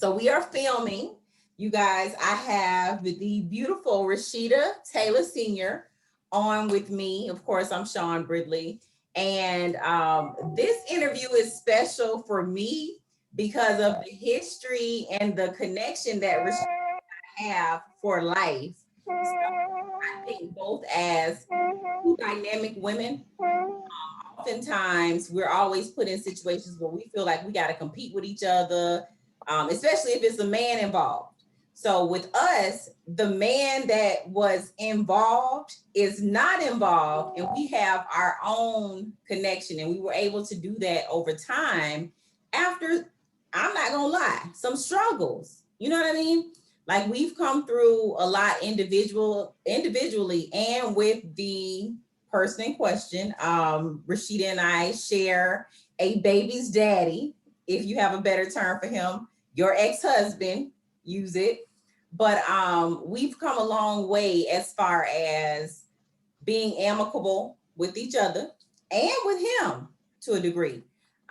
So we are filming. You guys, I have the beautiful Rashidah Taylor-Senior on with me. Of course, I'm Shawn Bridley. And this interview is special for me because of the history and the connection that Rashidah have for life. So I think both as two dynamic women, oftentimes we're always put in situations where we feel like we got to compete with each other, especially if it's a man involved. So with us, the man that was involved is not involved, and we have our own connection, and we were able to do that over time after, I'm not gonna lie, some struggles. You know what I mean? Like, we've come through a lot individually and with the person in question. Rashidah and I share a baby's daddy, if you have a better term for him. Your ex-husband, use it. But we've come a long way as far as being amicable with each other and with him to a degree.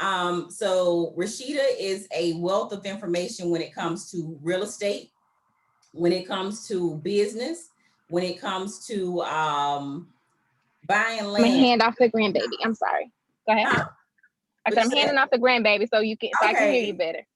So Rashidah is a wealth of information when it comes to real estate, when it comes to business, when it comes to buying I'm land. hand off the grandbaby. I'm sorry. Go ahead. Huh? I said I'm handing off the grandbaby so I can hear you better.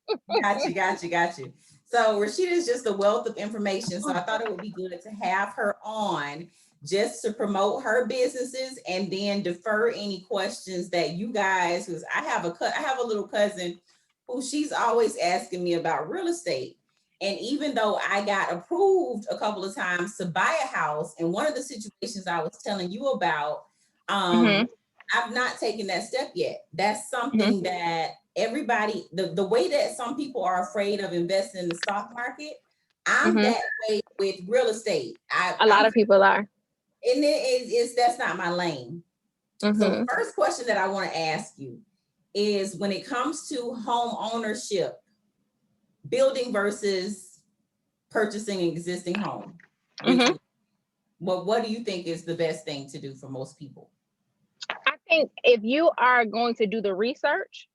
Got you. So Rashidah is just a wealth of information. So I thought it would be good to have her on just to promote her businesses and then defer any questions that you guys, because I have a little cousin who she's always asking me about real estate. And even though I got approved a couple of times to buy a house, and one of the situations I was telling you about, I've not taken that step yet. That's something that everybody, the way that some people are afraid of investing in the stock market, I'm that way with real estate. A lot of people are. And that's not my lane. So the first question that I want to ask you is, when it comes to home ownership, building versus purchasing an existing home, what do you think is the best thing to do for most people? I think if you are going to do the research,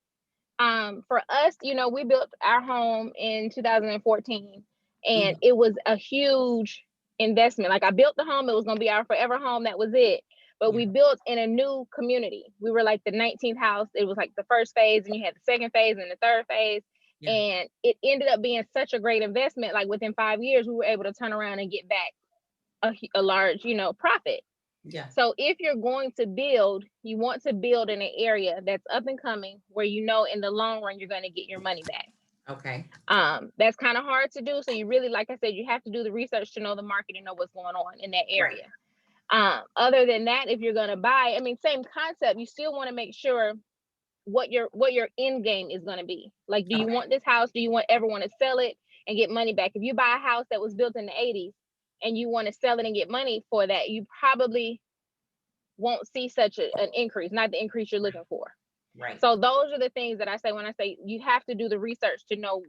for us, we built our home in 2014, and it was a huge investment. Like, I built the home, it was going to be our forever home. That was it. But we built in a new community. We were like the 19th house. It was like the first phase, and you had the second phase and the third phase. And it ended up being such a great investment. Like, within 5 years, we were able to turn around and get back a large, profit. Yeah. So if you're going to build, you want to build in an area that's up and coming, where in the long run you're going to get your money back. Okay. That's kind of hard to do. So you really, like I said, you have to do the research to know the market and know what's going on in that area. Right. Other than that, if you're going to buy, same concept. You still want to make sure what your end game is going to be. Like, do you want this house? Do you ever want to sell it and get money back? If you buy a house that was built in the 80s and you want to sell it and get money for that, you probably won't see such an increase, not the increase you're looking for. Right. So those are the things that I say when I say you have to do the research to know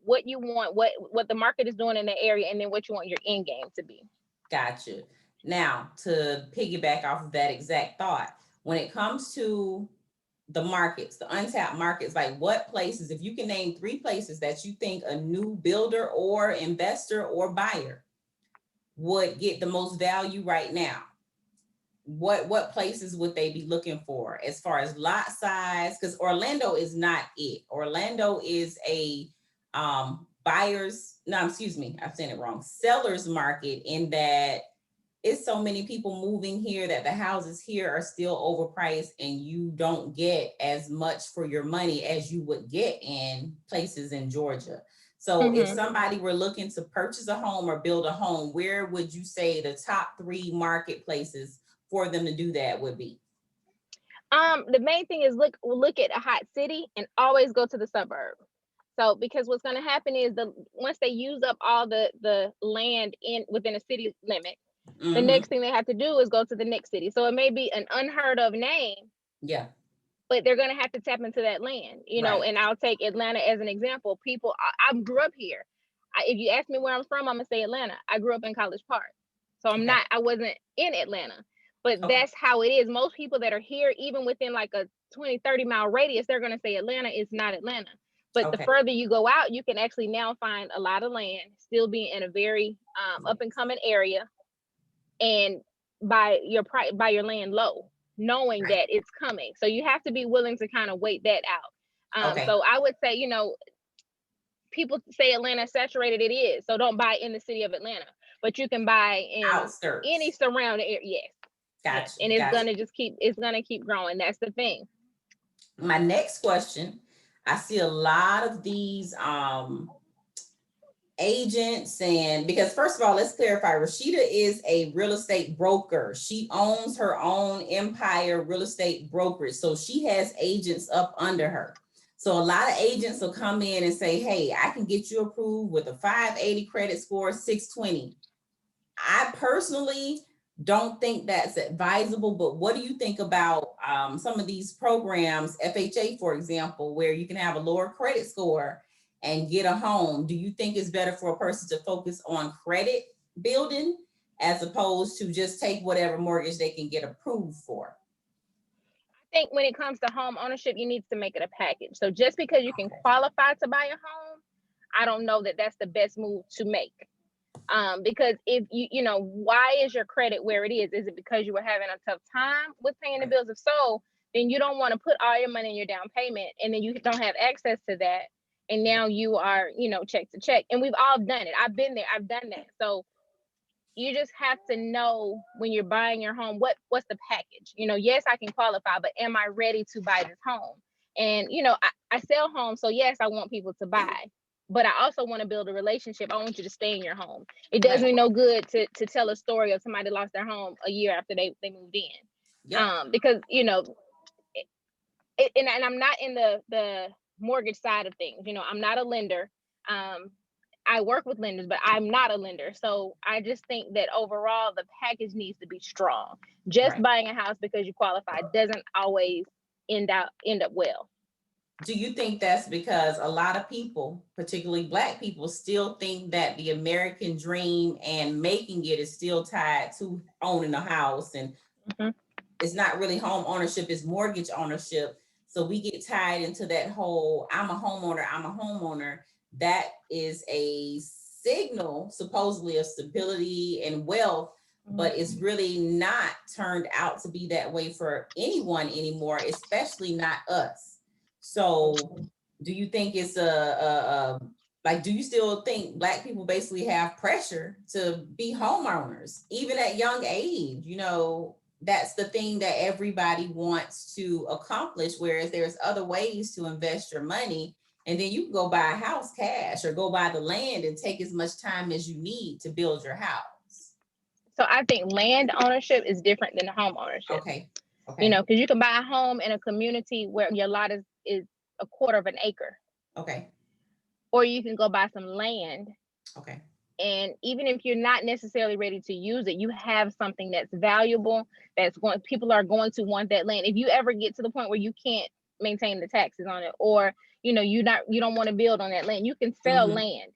what you want, what the market is doing in the area, and then what you want your end game to be. Gotcha. Now, to piggyback off of that exact thought, when it comes to the markets, the untapped markets, like, what places, if you can name 3 places that you think a new builder or investor or buyer would get the most value right now, what places would they be looking for as far as lot size? Because Orlando is not it. Orlando is a seller's market, in that it's so many people moving here that the houses here are still overpriced, and you don't get as much for your money as you would get in places in Georgia. So if somebody were looking to purchase a home or build a home, where would you say the top 3 marketplaces for them to do that would be? The main thing is look at a hot city and always go to the suburb. So, because what's going to happen is once they use up all the land within a city limit, the next thing they have to do is go to the next city. So it may be an unheard of name. Yeah. But they're going to have to tap into that land, know, and I'll take Atlanta as an example. People, I grew up here. If you ask me where I'm from, I'm going to say Atlanta. I grew up in College Park. So I wasn't in Atlanta, but that's how it is. Most people that are here, even within like a 20, 30 mile radius, they're going to say Atlanta is not Atlanta. But the Okay. further you go out, you can actually now find a lot of land, still being in a very up and coming area, and buy your land low, knowing Right. that it's coming. So you have to be willing to kind of wait that out. Okay. So I would say, people say Atlanta saturated. It is. So don't buy in the city of Atlanta, but you can buy in any Outskirts. surrounding area. Yes. Yes. Gotcha. And Gotcha. it's gonna keep growing. That's the thing. My next question, I see a lot of these agents, and because first of all, let's clarify, Rashidah is a real estate broker. She owns her own empire real estate brokerage. So she has agents up under her. So a lot of agents will come in and say, hey, I can get you approved with a 580 credit score, 620. I personally don't think that's advisable, but what do you think about some of these programs, FHA, for example, where you can have a lower credit score and get a home? Do you think it's better for a person to focus on credit building as opposed to just take whatever mortgage they can get approved for? I think when it comes to home ownership, you need to make it a package. So just because you can qualify to buy a home, I don't know that that's the best move to make. Because if why is your credit where it is? Is it because you were having a tough time with paying the bills? If so, then you don't want to put all your money in your down payment, and then you don't have access to that. And now you are, check to check. And we've all done it. I've been there. I've done that. So you just have to know when you're buying your home, what's the package? Yes, I can qualify, but am I ready to buy this home? And, I sell homes. So yes, I want people to buy, but I also want to build a relationship. I want you to stay in your home. It does me no good to tell a story of somebody lost their home a year after they moved in. Yep. Because, and I'm not in the mortgage side of things. I'm not a lender. I work with lenders, but I'm not a lender. So I just think that overall the package needs to be strong. Just buying a house because you qualify doesn't always end up well. Do you think that's because a lot of people, particularly Black people, still think that the American dream and making it is still tied to owning a house, and it's not really home ownership, it's mortgage ownership? So we get tied into that whole I'm a homeowner. That is a signal, supposedly, of stability and wealth, but it's really not turned out to be that way for anyone anymore, especially not us. So do you think it's do you still think Black people basically have pressure to be homeowners, even at young age? That's the thing that everybody wants to accomplish, whereas there's other ways to invest your money. And then you can go buy a house cash or go buy the land and take as much time as you need to build your house. So I think land ownership is different than home ownership. Okay. Because you can buy a home in a community where your lot is a quarter of an acre. Okay. Or you can go buy some land. Okay. And even if you're not necessarily ready to use it, you have something that's valuable, people are going to want that land. If you ever get to the point where you can't maintain the taxes on it, or you don't want to build on that land, you can sell land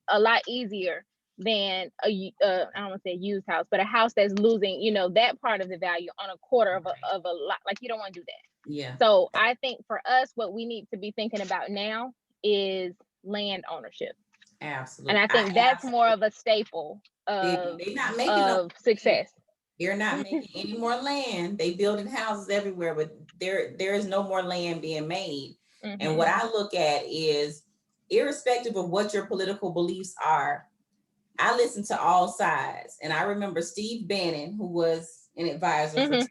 a lot easier than I don't want to say a used house, but a house that's losing, that part of the value on a quarter of a lot. Like, you don't want to do that. Yeah. So I think for us, what we need to be thinking about now is land ownership. Absolutely. And I think that's more of a staple of success. They're not making any more land. They building houses everywhere, but there is no more land being made. And what I look at is, irrespective of what your political beliefs are, I listen to all sides. And I remember Steve Bannon, who was an advisor for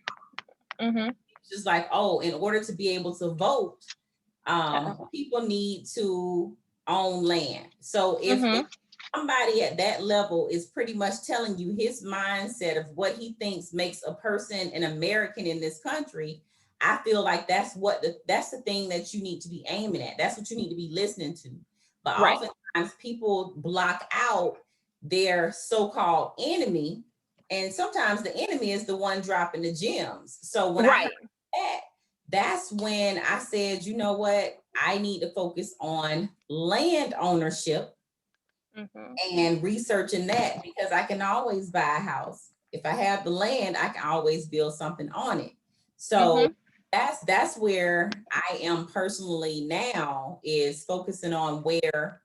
Trump, just like, in order to be able to vote, people need to own land. So if somebody at that level is pretty much telling you his mindset of what he thinks makes a person an American in this country, I feel like that's the thing that you need to be aiming at. That's what you need to be listening to. But oftentimes people block out their so-called enemy, and sometimes the enemy is the one dropping the gems. So when I heard that's when I said, you know what? I need to focus on land ownership and researching that, because I can always buy a house. If I have the land, I can always build something on it. So That's where I am personally now, is focusing on where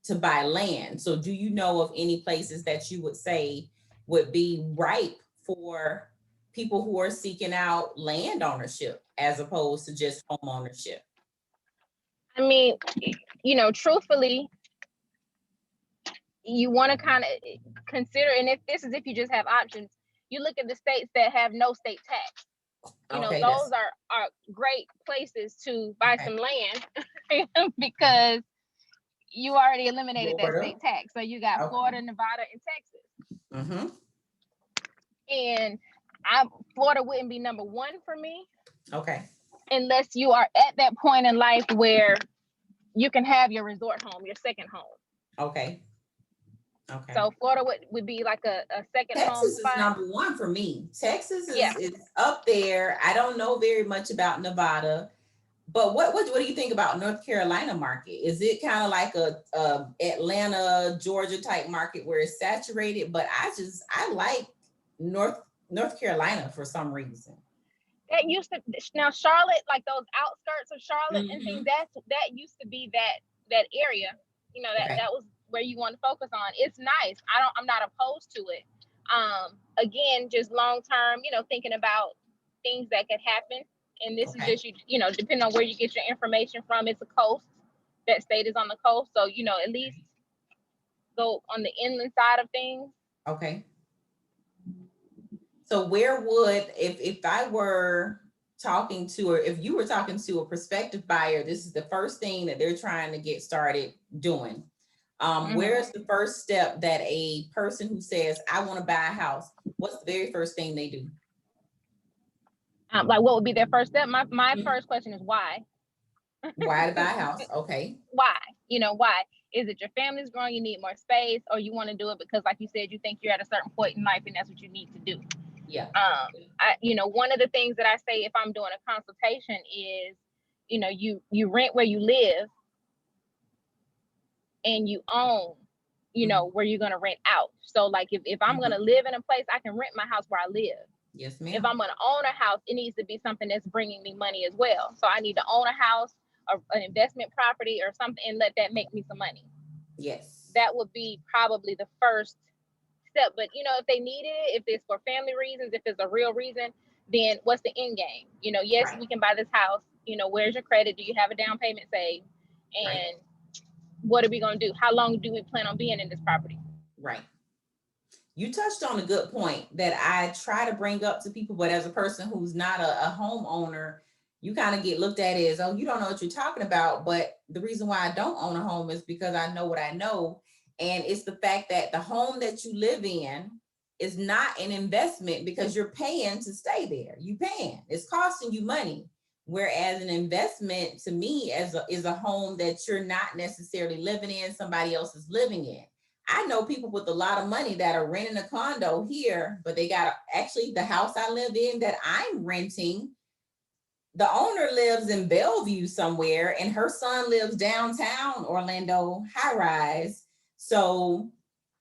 to buy land. So do you know of any places that you would say would be ripe for people who are seeking out land ownership as opposed to just home ownership? I mean, truthfully, you want to kind of consider, and if you just have options, you look at the states that have no state tax. Okay, Those that's are great places to buy okay. some land because you already eliminated that Florida. state tax. So you got Okay. Florida, Nevada, and Texas. Mm-hmm. And Florida wouldn't be number one for me Okay. unless you are at that point in life where you can have your resort home, your second home. Okay. Okay. So Florida would be like a second home Texas is spot. number one for me. Texas Yeah. is up there. I don't know very much about Nevada, but what do you think about North Carolina market? Is it kind of like a Atlanta, Georgia type market where it's saturated? But I like North Carolina for some reason. That used to, now Charlotte, like those outskirts of Charlotte and things, Mm-hmm. that used to be that area. Okay. That was where you want to focus on. It's nice. I'm not opposed to it. Again, just long term, thinking about things that could happen. And this is Okay. just depending on where you get your information from. It's a coast. That state is on the coast, so at least go on the inland side of things. Okay. So where would, if I were talking to, or if you were talking to a prospective buyer, this is the first thing that they're trying to get started doing. Where's the first step that a person who says, I want to buy a house, what's the very first thing they do? Like, what would be their first step? My first question is why? Why to buy a house? Okay. Why? Why? Is it your family's growing, you need more space, or you want to do it because, like you said, you think you're at a certain point in life and that's what you need to do? Yeah. One of the things that I say if I'm doing a consultation is, you rent where you live and you own, where you're going to rent out. So like if I'm going to live in a place, I can rent my house where I live. Yes, ma'am. If I'm going to own a house, it needs to be something that's bringing me money as well. So I need to own a house or an investment property or something and let that make me some money. Yes. That would be probably the first step. But, if they need it, if it's for family reasons, if it's a real reason, then what's the end game? Yes, right. We can buy this house. Where's your credit? Do you have a down payment saved? And right. What are we going to do? How long do we plan on being in this property? Right. You touched on a good point that I try to bring up to people, but as a person who's not a homeowner, you kind of get looked at as, oh, you don't know what you're talking about. But the reason why I don't own a home is because I know what I know. And it's the fact that the home that you live in is not an investment because you're paying to stay there. You paying, it's costing you money. Whereas an investment to me is a home that you're not necessarily living in, somebody else is living in. I know people with a lot of money that are renting a condo here, but they got actually the house I live in that I'm renting. The owner lives in Bellevue somewhere and her son lives downtown Orlando, high rise. So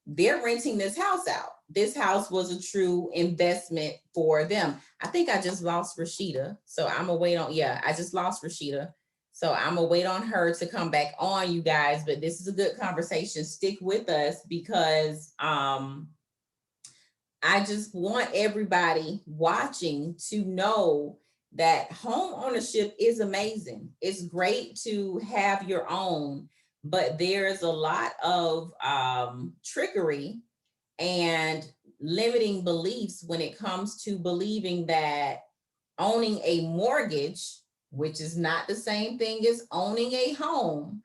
they're renting this house out. This house was a true investment for them. I think I just lost Rashidah. So I'm gonna wait on, I just lost Rashidah. So I'm gonna wait on her to come back on, you guys, but this is a good conversation. Stick with us because I just want everybody watching to know that home ownership is amazing. It's great to have your own, but there's a lot of trickery and limiting beliefs when it comes to believing that owning a mortgage, which is not the same thing as owning a home.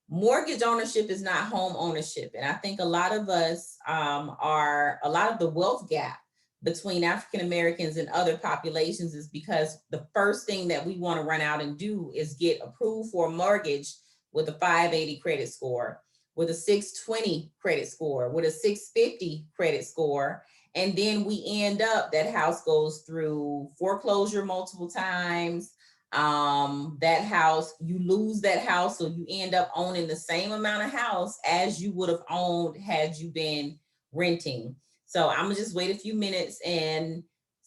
Mortgage ownership is not home ownership. And I think a lot of us are, a lot of the wealth gap between African Americans and other populations is because the first thing that we want to run out and do is get approved for a mortgage with a 580 credit score, with a 620 credit score, with a 650 credit score. And then we end up, that house goes through foreclosure multiple times. That house, you lose that house, so you end up owning the same amount of house as you would have owned had you been renting. So I'm gonna just wait a few minutes and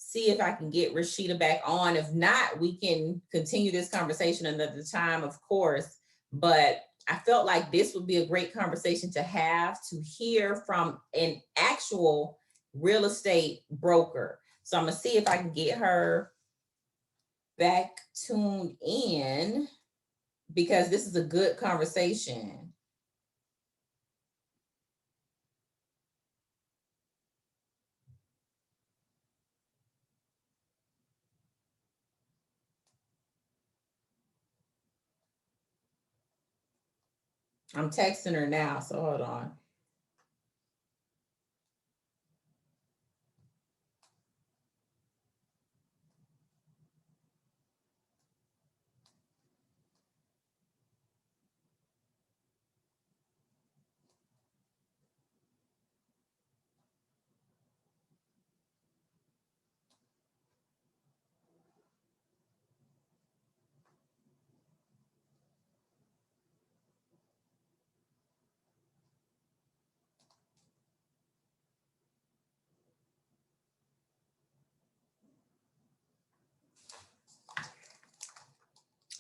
see if I can get Rashidah back on. If not, we can continue this conversation another time, of course. But I felt like this would be a great conversation to have, to hear from an actual real estate broker. So I'm gonna see if I can get her back tuned in, because this is a good conversation. I'm texting her now, so hold on.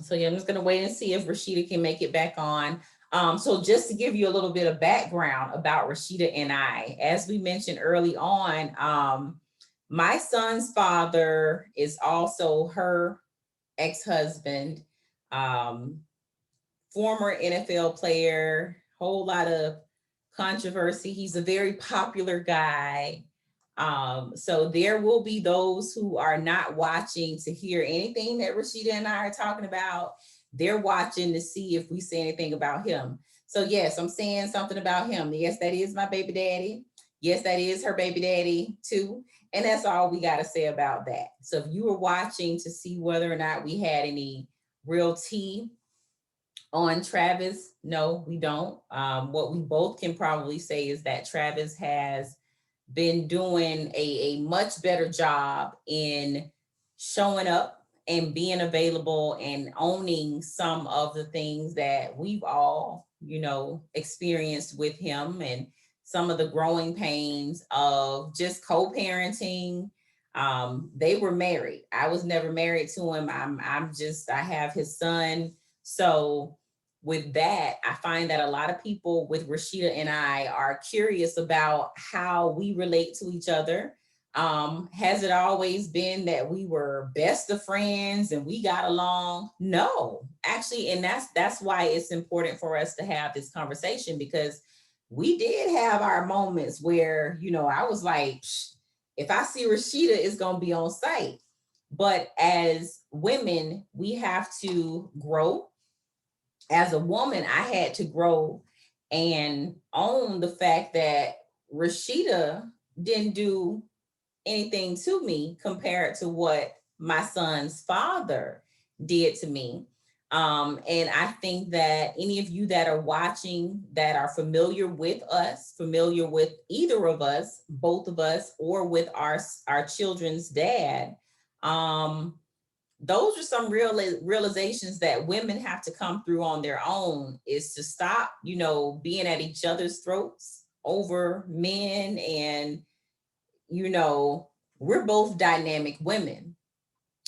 So yeah, I'm just gonna wait and see if Rashidah can make it back on. So just to give you a little bit of background about Rashidah and I, as we mentioned early on, my son's father is also her ex-husband, former NFL player, whole lot of controversy. He's a very popular guy. So there will be those who are not watching to hear anything that Rashidah and I are talking about. They're watching to see if we say anything about him. So yes, I'm saying something about him. Yes, that is my baby daddy. Yes, that is her baby daddy too. And that's all we got to say about that. So if you were watching to see whether or not we had any real tea on Travis, no, we don't. What we both can probably say is that Travis has been doing a much better job in showing up and being available and owning some of the things that we've all, experienced with him, and some of the growing pains of just co-parenting. They were married. I was never married to him. I have his son. So with that, I find that a lot of people with Rashidah and I are curious about how we relate to each other. Has it always been that we were best of friends and we got along? No, actually, and that's why it's important for us to have this conversation, because we did have our moments where, I was like, if I see Rashidah, it's gonna be on site. But as women, we have to grow. As a woman, I had to grow and own the fact that Rashidah didn't do anything to me compared to what my son's father did to me. And I think that any of you that are watching that are familiar with us, familiar with either of us, both of us, or with our children's dad, those are some realizations that women have to come through on their own, is to stop, being at each other's throats over men. And, we're both dynamic women.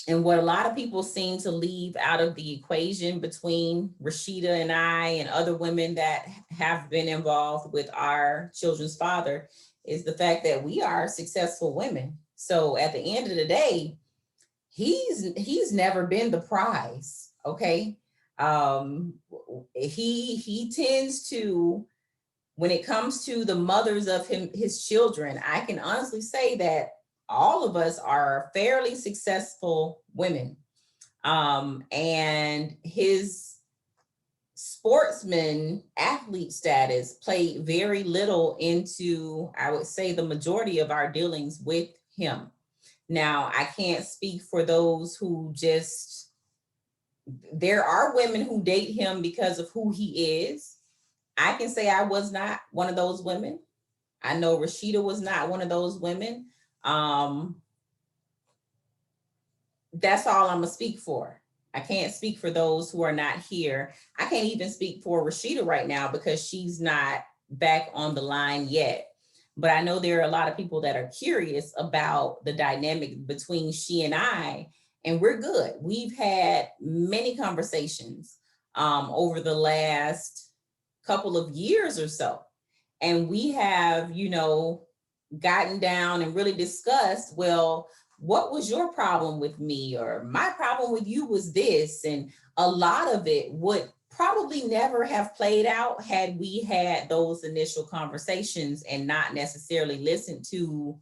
And what a lot of people seem to leave out of the equation between Rashidah and I and other women that have been involved with our children's father is the fact that we are successful women. So at the end of the day, he's never been the prize. Okay. He tends to, when it comes to the mothers of his children, I can honestly say that all of us are fairly successful women. And his sportsman athlete status played very little into, I would say, the majority of our dealings with him. Now, I can't speak for those who just, there are women who date him because of who he is. I can say I was not one of those women. I know Rashidah was not one of those women. That's all I'm gonna speak for. I can't speak for those who are not here. I can't even speak for Rashidah right now because she's not back on the line yet. but I know there are a lot of people that are curious about the dynamic between she and I, and we're good. We've had many conversations over the last couple of years or so, and we have, gotten down and really discussed, well, what was your problem with me, or my problem with you was this. And a lot of it would probably never have played out had we had those initial conversations and not necessarily listened to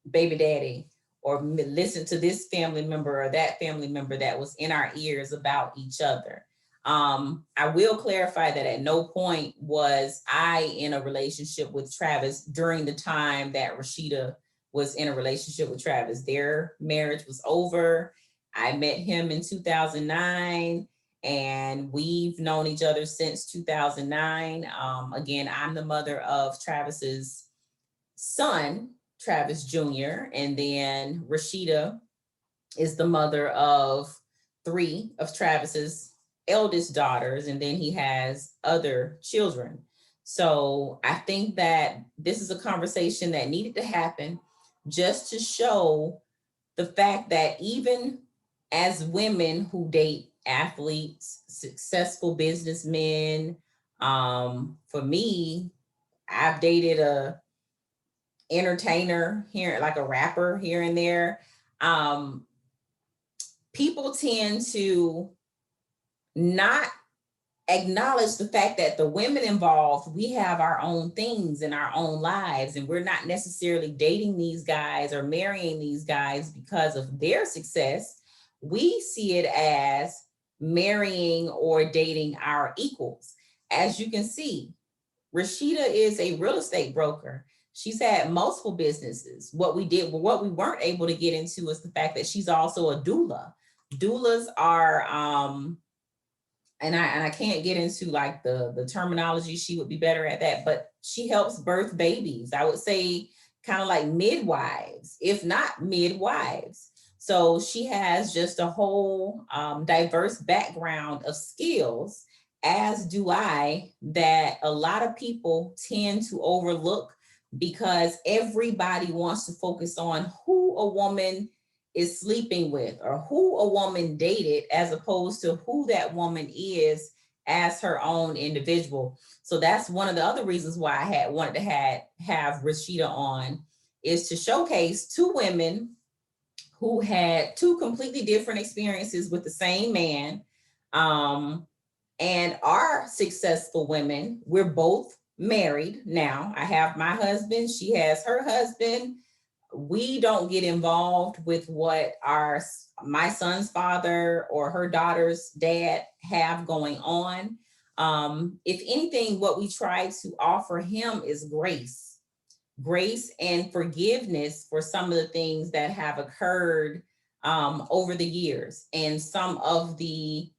baby daddy, or listen to this family member or that family member that was in our ears about each other. I will clarify that at no point was I in a relationship with Travis during the time that Rashidah was in a relationship with Travis. Their marriage was over. I met him in 2009, and we've known each other since 2009. Again, I'm the mother of Travis's son, Travis Jr., and then Rashidah is the mother of three of Travis's eldest daughters, and then he has other children. So I think that this is a conversation that needed to happen just to show the fact that even as women who date athletes, successful businessmen, for me, I've dated a entertainer here, like a rapper here and there. Um, People tend to not acknowledge the fact that the women involved, we have our own things in our own lives, and we're not necessarily dating these guys or marrying these guys because of their success. We see it as marrying or dating our equals. As you can see, Rashidah is a real estate broker. She's had multiple businesses. What we weren't able to get into is the fact that she's also a doula. Doulas are, and I can't get into like the terminology. She would be better at that, but she helps birth babies. I would say kind of like midwives, if not midwives. So she has just a whole diverse background of skills, as do I, that a lot of people tend to overlook because everybody wants to focus on who a woman is sleeping with or who a woman dated, as opposed to who that woman is as her own individual. So that's one of the other reasons why I had wanted to have Rashidah on, is to showcase two women who had two completely different experiences with the same man, and are successful women. We're both married now. I have my husband, she has her husband. We don't get involved with what my son's father or her daughter's dad have going on. If anything, what we try to offer him is grace and forgiveness for some of the things that have occurred over the years, and some of the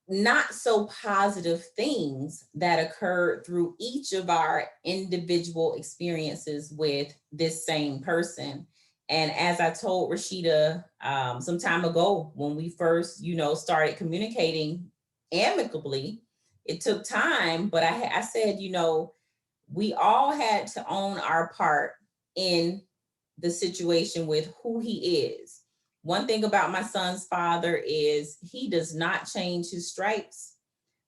not so positive things that occurred through each of our individual experiences with this same person. And as I told Rashidah some time ago, when we first, started communicating amicably, it took time, but I said, we all had to own our part in the situation with who he is. One thing about my son's father is he does not change his stripes.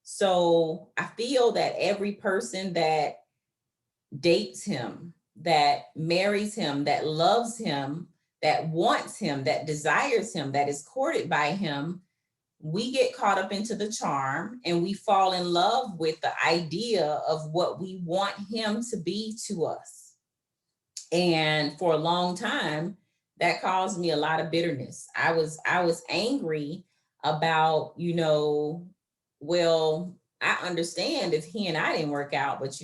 So I feel that every person that dates him, that marries him, that loves him, that wants him, that desires him, that is courted by him, we get caught up into the charm and we fall in love with the idea of what we want him to be to us. And for a long time, that caused me a lot of bitterness. I was angry about, well, I understand if he and I didn't work out, but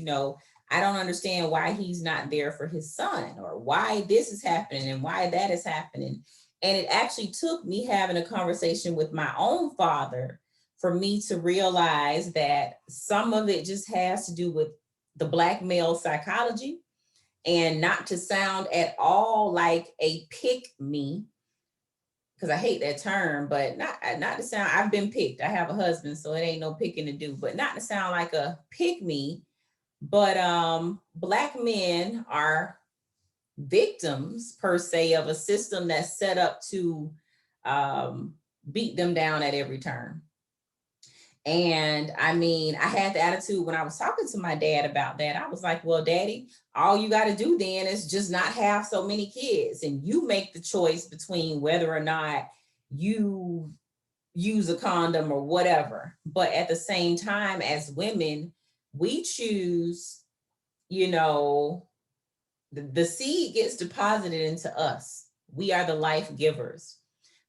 I don't understand why he's not there for his son, or why this is happening and why that is happening. And it actually took me having a conversation with my own father for me to realize that some of it just has to do with the Black male psychology. And not to sound at all like a pick me, because I hate that term, but not to sound, I've been picked. I have a husband, so it ain't no picking to do, but not to sound like a pick me. But Black men are victims per se of a system that's set up to beat them down at every turn. And I mean, I had the attitude when I was talking to my dad about that. I was like, well, Daddy, all you got to do then is just not have so many kids. And you make the choice between whether or not you use a condom or whatever. But at the same time, as women, we choose, you know, the seed gets deposited into us. We are the life givers.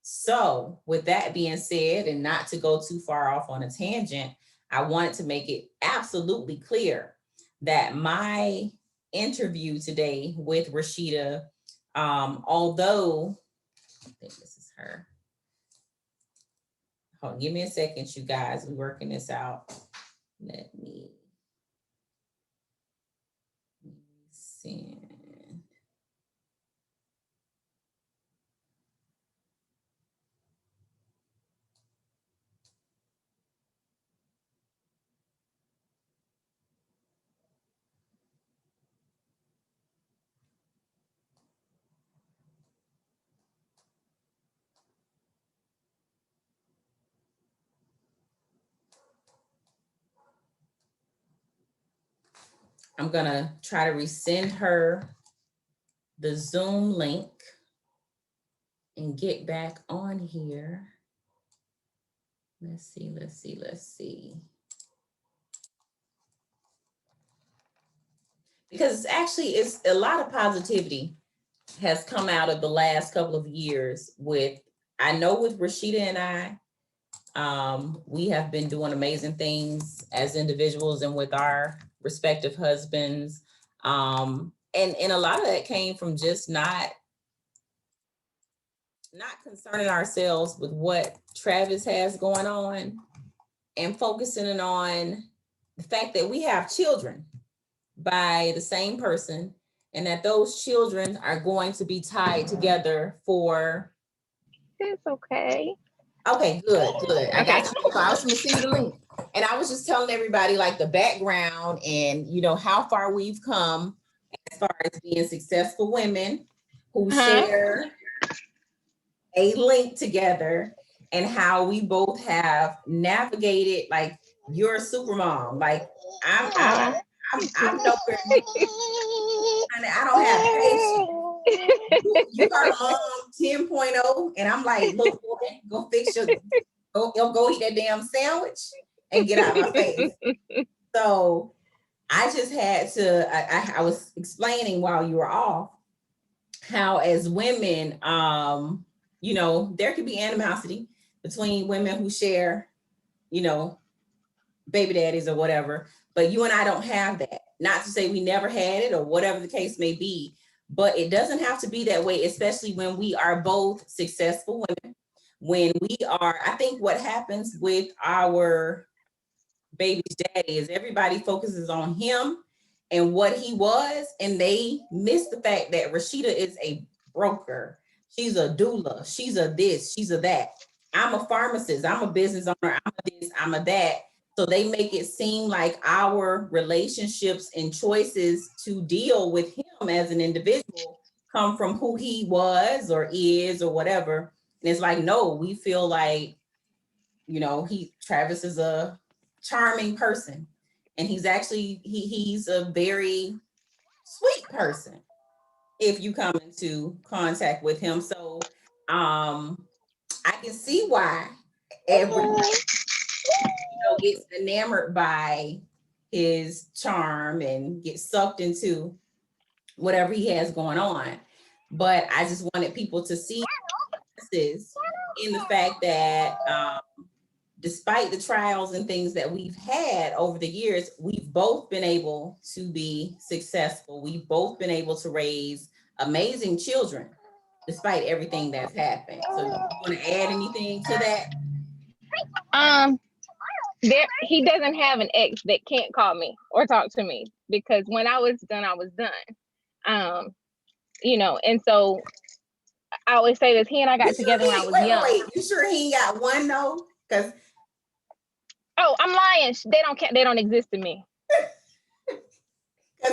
So, with that being said, and not to go too far off on a tangent, I wanted to make it absolutely clear that my interview today with Rashidah, although I think this is her. Hold on, give me a second, you guys. We're working this out. Let me see. I'm gonna try to resend her the Zoom link and get back on here. Let's see. Because it's a lot of positivity has come out of the last couple of years I know with Rashidah and I, we have been doing amazing things as individuals and with our respective husbands. And a lot of that came from just not concerning ourselves with what Travis has going on and focusing on the fact that we have children by the same person and that those children are going to be tied together for. It's okay. Okay, good. I got Okay. you. So I was going to send you the link. And I was just telling everybody like the background and, how far we've come as far as being successful women who share a link together and how we both have navigated. Like, you're a super mom. Like, I'm nowhere near. I don't have patience. You are mom 10.0, and I'm like, look, boy, go fix go eat that damn sandwich and get out of my face. So I just had to, I was explaining while you were off how as women, there could be animosity between women who share, baby daddies or whatever, but you and I don't have that. Not to say we never had it or whatever the case may be, but it doesn't have to be that way, especially when we are both successful women. I think what happens with our baby's daddy is everybody focuses on him and what he was, and they miss the fact that Rashidah is a broker. She's a doula. She's a this, she's a that. I'm a pharmacist. I'm a business owner. I'm a this, I'm a that. So they make it seem like our relationships and choices to deal with him as an individual come from who he was or is or whatever. And it's like, no, we feel like, Travis is a charming person. And he's actually, he's a very sweet person if you come into contact with him. So I can see why everyone gets enamored by his charm and gets sucked into whatever he has going on. But I just wanted people to see this in the fact that despite the trials and things that we've had over the years, we've both been able to be successful. We've both been able to raise amazing children despite everything that's happened. So you want to add anything to that? He doesn't have an ex that can't call me or talk to me, because when I was done, I was done. And so I always say this, he and I got together when I was young. Wait, you sure he ain't got one though? Oh, I'm lying. They don't exist to me.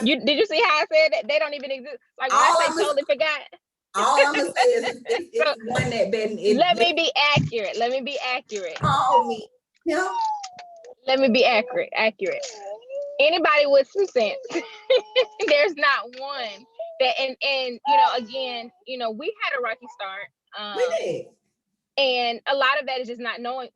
Did you see how I said that? They don't even exist. Like when I say totally forgot. All I'm gonna say is it's one that been. Let me be accurate. Call me. Yeah. Let me be accurate. Anybody with some sense, there's not one that, and again, we had a rocky start. We did. And a lot of that is just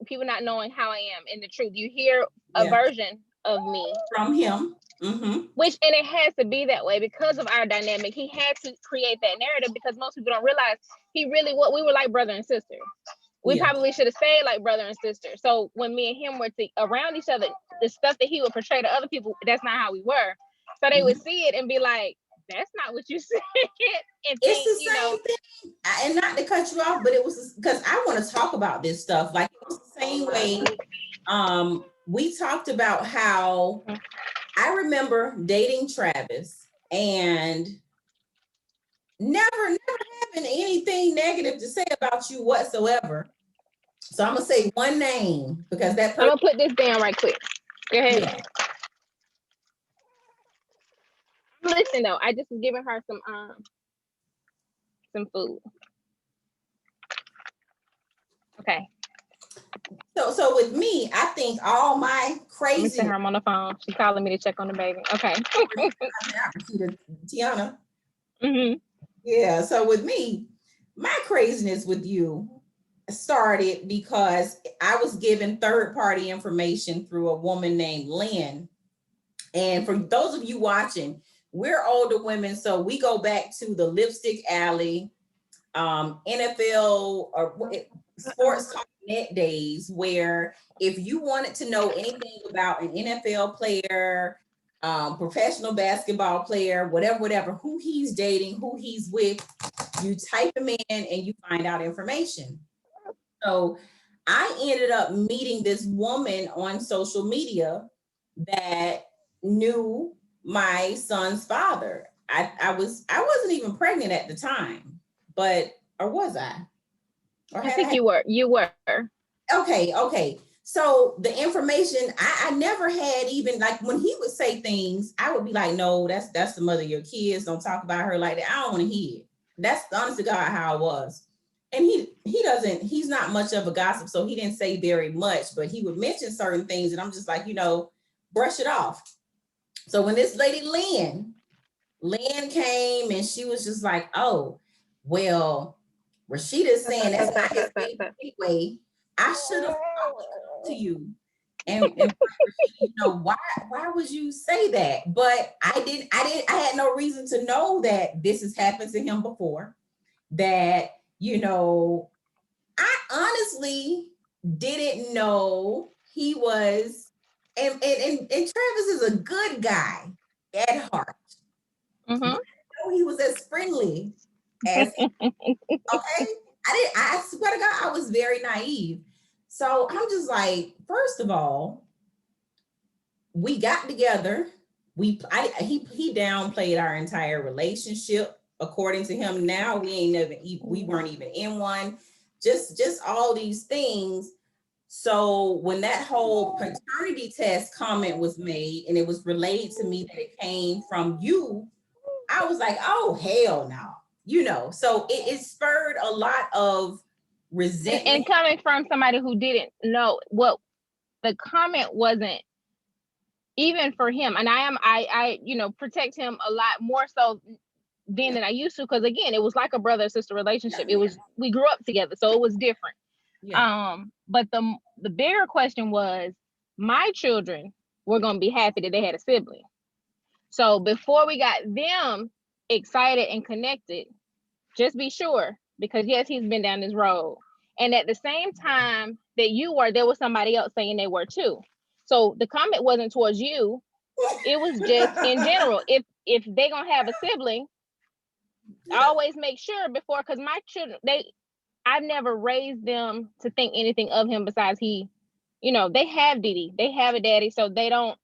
people not knowing how I am and the truth. You hear a version of me from him. Mm-hmm. And it has to be that way because of our dynamic. He had to create that narrative because most people don't realize we were like brother and sister. We probably should have stayed like brother and sister. So when me and him were around each other, the stuff that he would portray to other people, that's not how we were. So they would see it and be like, that's not what you said. And it's the same thing. And not to cut you off, but it was because I want to talk about this stuff. Like it was the same way. We talked about how I remember dating Travis and never having anything negative to say about you whatsoever. So I'm gonna say one name because that I'm gonna put this down right quick. Go ahead. Yeah. Listen though, I just was giving her some food. Okay. So with me, I think all my crazy. Let me send her on the phone. She's calling me to check on the baby. Okay. Tiana. Mm-hmm. Yeah. So with me, my craziness with you started because I was given third-party information through a woman named Lynn. And for those of you watching, we're older women, so we go back to the Lipstick Alley, NFL or sports talk net days, where if you wanted to know anything about an NFL player, professional basketball player, whatever, who he's dating, who he's with, you type him in and you find out information. So I ended up meeting this woman on social media that knew my son's father. I wasn't even pregnant at the time, or was I? I think you were. You were. Okay. So the information, I never had even, like when he would say things, I would be like, no, that's the mother of your kids. Don't talk about her like that. I don't want to hear it. That's honest to God how I was. And he's not much of a gossip, so he didn't say very much, but he would mention certain things and I'm just like, brush it off. So when this lady Lynn came and she was just like, oh, well, Rashidah's saying that's not his baby anyway. I should have talked to you. And why would you say that? But I had no reason to know that this has happened to him before. That, I honestly didn't know he was, and Travis is a good guy at heart. Mm-hmm. I know he was as friendly as okay. I swear to God, I was very naive. So I'm just like, first of all, we got together. He downplayed our entire relationship. According to him, now we weren't even in one. Just all these things. So when that whole paternity test comment was made and it was relayed to me that it came from you, I was like, oh hell no. So it spurred a lot of resentment. And coming from somebody who didn't know what the comment wasn't, even for him, and I protect him a lot more so then than I used to, because again, it was like a brother sister relationship. It was, we grew up together, so it was different. But the bigger question was, my children were going to be happy that they had a sibling. So before we got them excited and connected, just be sure, because yes, he's been down this road, and at the same time that you were, there was somebody else saying they were too. So the comment wasn't towards you, it was just in general. If they gonna have a sibling, always make sure before, because my children, I've never raised them to think anything of him besides he, they have Didi, they have a daddy, so they don't,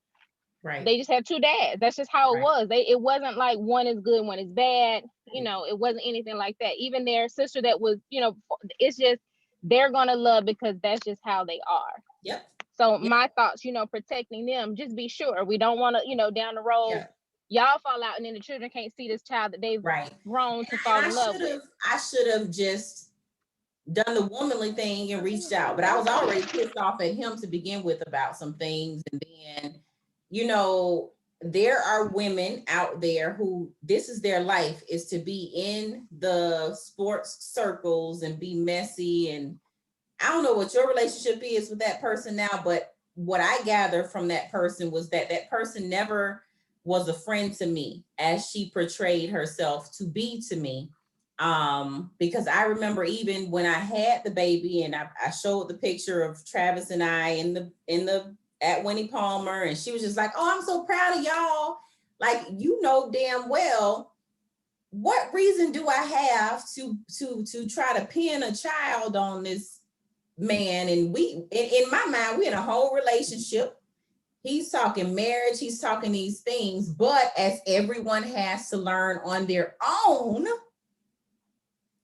they just have two dads. That's just how it was. It wasn't like one is good, one is bad. It wasn't anything like that. Even their sister that was, it's just, they're gonna love because that's just how they are. Yep. So my thoughts, protecting them, just be sure. We don't want to, down the road, y'all fall out, and then the children can't see this child that they've right. grown to And fall in love with. I should have just done the womanly thing and reached out, but I was already pissed off at him to begin with about some things. And then, you know, there are women out there who this is their life, is to be in the sports circles and be messy. And I don't know what your relationship is with that person now, but what I gather from that person was that that person never was a friend to me as she portrayed herself to be to me. Because I remember even when I had the baby and I showed the picture of Travis and I in the at Winnie Palmer, and she was just like, "Oh, I'm so proud of y'all." Like, you know damn well, what reason do I have to try to pin a child on this man? And we, in my mind, we're in a whole relationship. He's talking marriage, he's talking these things, but as everyone has to learn on their own,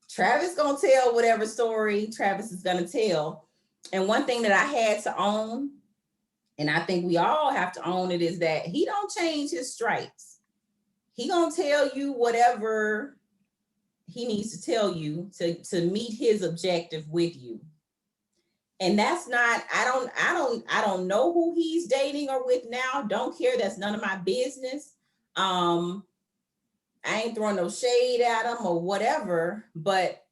Travis gonna tell whatever story Travis is gonna tell. And one thing that I had to own, and I think we all have to own it, is that he don't change his stripes. He gonna tell you whatever he needs to tell you to meet his objective with you. And that's not, I don't know who he's dating or with now. Don't care. That's none of my business. I ain't throwing no shade at him or whatever, but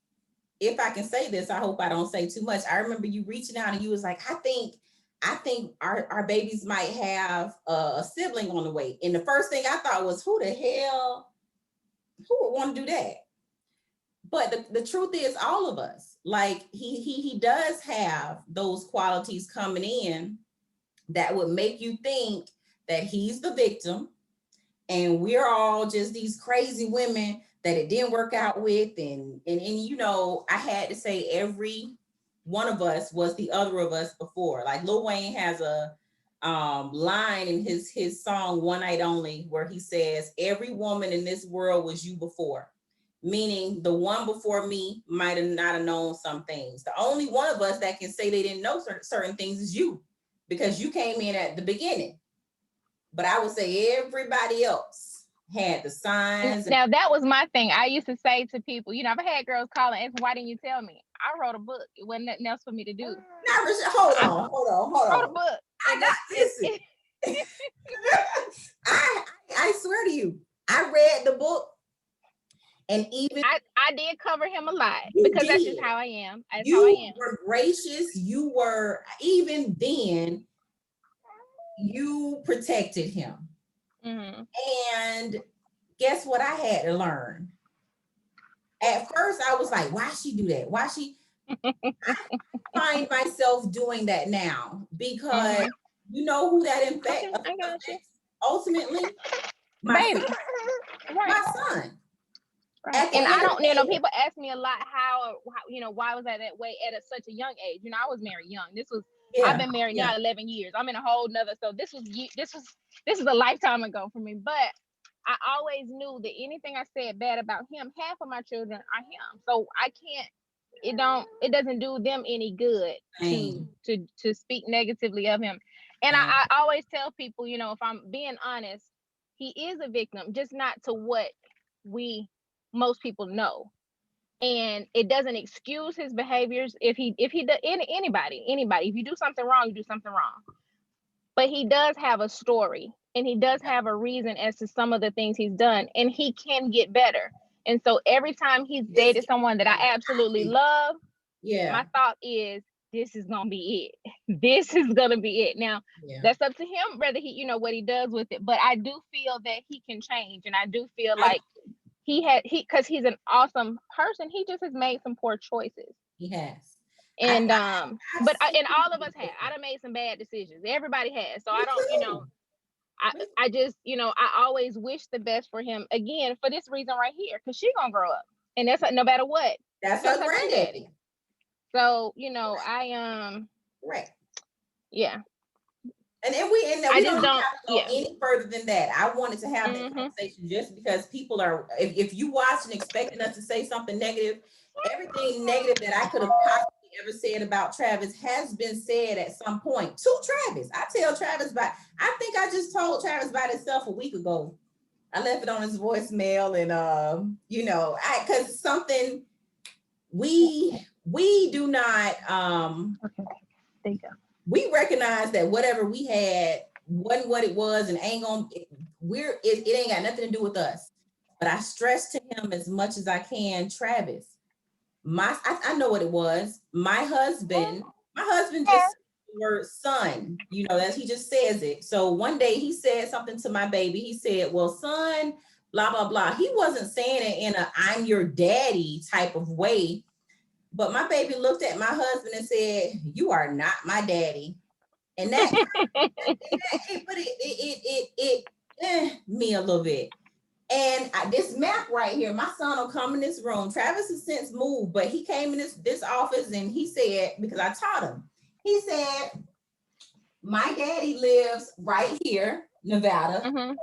if I can say this, I hope I don't say too much. I remember you reaching out and you was like, I think our babies might have a sibling on the way. And the first thing I thought was, who the hell, who would want to do that? But the truth is, all of us, like he does have those qualities coming in that would make you think that he's the victim and we're all just these crazy women that it didn't work out with. And you know, I had to say every one of us was the other of us before. Like Lil Wayne has a line in his song One Night Only where he says, every woman in this world was you before. Meaning the one before me might have not have known some things. The only one of us that can say they didn't know certain things is you, because you came in at the beginning. But I would say everybody else had the signs. Now, that was my thing. I used to say to people, you know, I've had girls call and ask, why didn't you tell me? I wrote a book. It wasn't nothing else for me to do. Now, hold on. I wrote a book. I got this. I swear to you, I read the book. And even I did cover him a lot because that's just how I am. That's how I am. You were gracious. You were, even then, you protected him. Mm-hmm. And guess what I had to learn? At first, I was like, why she do that? Why she? I find myself doing that now because you know who that affects ultimately? My baby. son. Right. My son. Right. And I don't, you know, people ask me a lot how you know, why was I that way at such a young age? You know, I was married young. I've been married now 11 years. I'm in a whole nother, so this is a lifetime ago for me. But I always knew that anything I said bad about him, half of my children are him. So I can't, it doesn't do them any good to speak negatively of him. And I always tell people, you know, if I'm being honest, he is a victim, just not to what most people know. And it doesn't excuse his behaviors. If he does, anybody, if you do something wrong, you do something wrong. But he does have a story and he does have a reason as to some of the things he's done, and he can get better. And so every time he's dated someone that I absolutely love, my thought is, this is gonna be it. This is gonna be it. Now, that's up to him, whether he, you know, what he does with it. But I do feel that he can change, and I do feel like because he's an awesome person, he just has made some poor choices. He has. And and all of us have. I done made some bad decisions. Everybody has. So I don't, you know, I just, you know, I always wish the best for him, again, for this reason right here, because she's gonna grow up, and that's no matter what. That's her granddaddy. So, you know, right. Yeah. And we don't have to go any further than that. I wanted to have that conversation just because people are, if you watch and expecting us to say something negative, everything negative that I could have possibly ever said about Travis has been said at some point to Travis. I tell Travis I think I just told Travis about himself a week ago. I left it on his voicemail, and you know, because something we do not Okay, there you go. we recognize that whatever we had wasn't what it was, and ain't gonna it ain't got nothing to do with us. But I stress to him as much as I can, Travis, I know what it was. My husband just said the word son, you know, that he just says it. So one day he said something to my baby. He said, well, son, blah, blah, blah. He wasn't saying it in a I'm your daddy type of way. But my baby looked at my husband and said, you are not my daddy. And that it put me a little bit. And this map right here, my son will come in this room. Travis has since moved, but he came in this office and he said, because I taught him, he said, my daddy lives right here, Nevada, right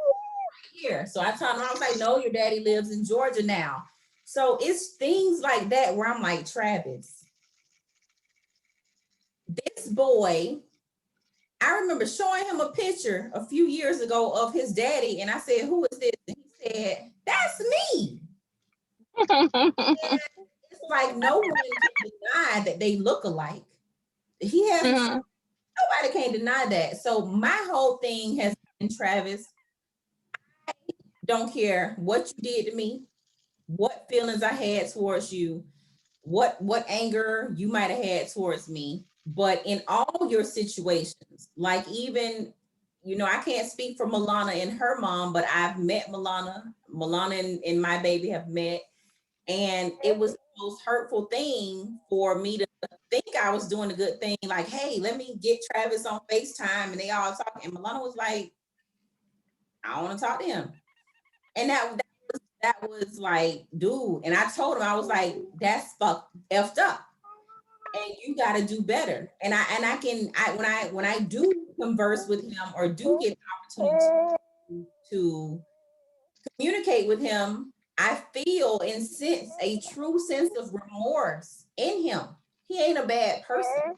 here. So I taught him, I was like, no, your daddy lives in Georgia now. So it's things like that where I'm like, Travis, this boy, I remember showing him a picture a few years ago of his daddy. And I said, who is this? And he said, that's me. It's like no one can deny that they look alike. He has nobody can deny that. So my whole thing has been, Travis, I don't care what you did to me, what feelings I had towards you, what anger you might have had towards me, but in all your situations, like even, you know, I can't speak for Milana and her mom, but I've met Milana and my baby have met. And it was the most hurtful thing for me to think I was doing a good thing. Like, hey, let me get Travis on FaceTime. And they all talking. And Milana was like, I don't want to talk to him. And that was like, dude. And I told him, I was like, that's effed up. And you got to do better. And when I do converse with him or do get the opportunity to communicate with him, I feel and sense a true sense of remorse in him. He ain't a bad person.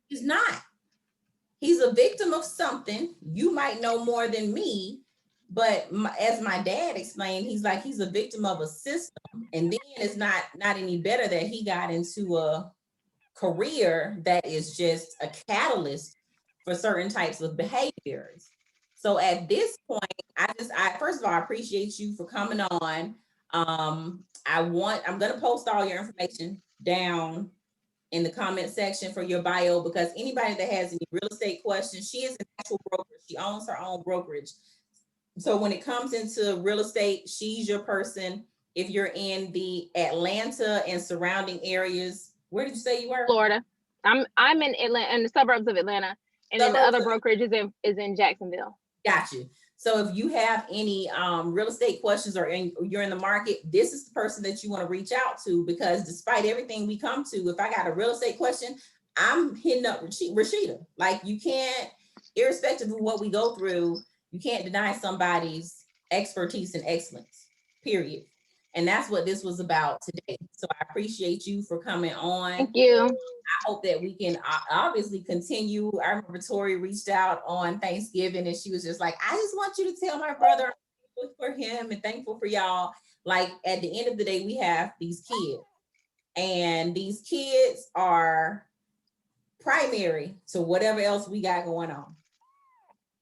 He's not. He's a victim of something. You might know more than me, but as my dad explained, he's a victim of a system. And then it's not any better that he got into a career that is just a catalyst for certain types of behaviors. So at this point, I first of all, I appreciate you for coming on. I'm going to post all your information down in the comment section for your bio, because anybody that has any real estate questions, she is an actual broker. She owns her own brokerage. So when it comes into real estate, she's your person. If you're in the Atlanta and surrounding areas, where did you say you were? Florida. I'm in Atlanta, in the suburbs of Atlanta, and then the other brokerage is in Jacksonville. Got you. So if you have any real estate questions or you're in the market, this is the person that you want to reach out to, because despite everything we come to, if I got a real estate question, I'm hitting up Rashidah. Like, you can't, irrespective of what we go through, you can't deny somebody's expertise and excellence, period. And that's what this was about today. So I appreciate you for coming on. Thank you. I hope that we can obviously continue. I remember Tori reached out on Thanksgiving and she was just like, I just want you to tell my brother I'm thankful for him and thankful for y'all. Like, at the end of the day, we have these kids, and these kids are primary to whatever else we got going on.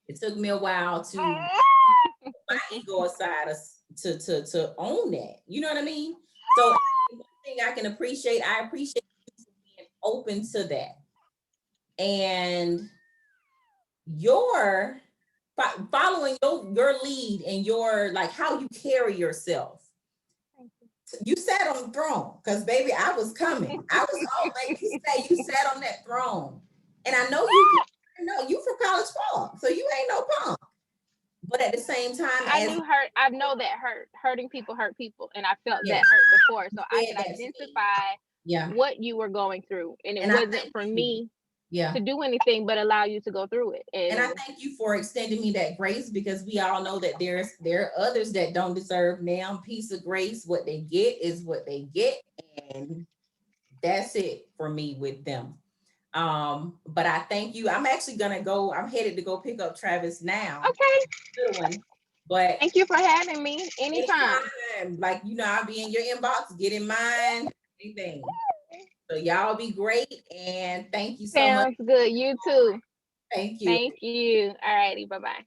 It took me a while to my ego aside to own that. You know what I mean? So one thing I can appreciate, I appreciate you for being open to that. And your following your lead and your, like, how you carry yourself. You sat on the throne, because baby, I was coming. I was all like you say, you sat on that throne. And I know you from College Park, so you ain't no punk. But at the same time, I know that hurting people hurt people, and I felt that hurt before, so I can identify what you were going through, and it wasn't for me to do anything but allow you to go through it. And I thank you for extending me that grace, because we all know that there are others that don't deserve now piece of grace. What they get is what they get, and that's it for me with them. But I thank you. I'm actually gonna go. I'm headed to go pick up Travis now. Okay. Good one. But Thank you for having me. Anytime. like, I'll be in your inbox, get in mine, anything. So y'all be great, and thank you so much. Sounds good. You too. Thank you. Thank you. All righty. Bye-bye.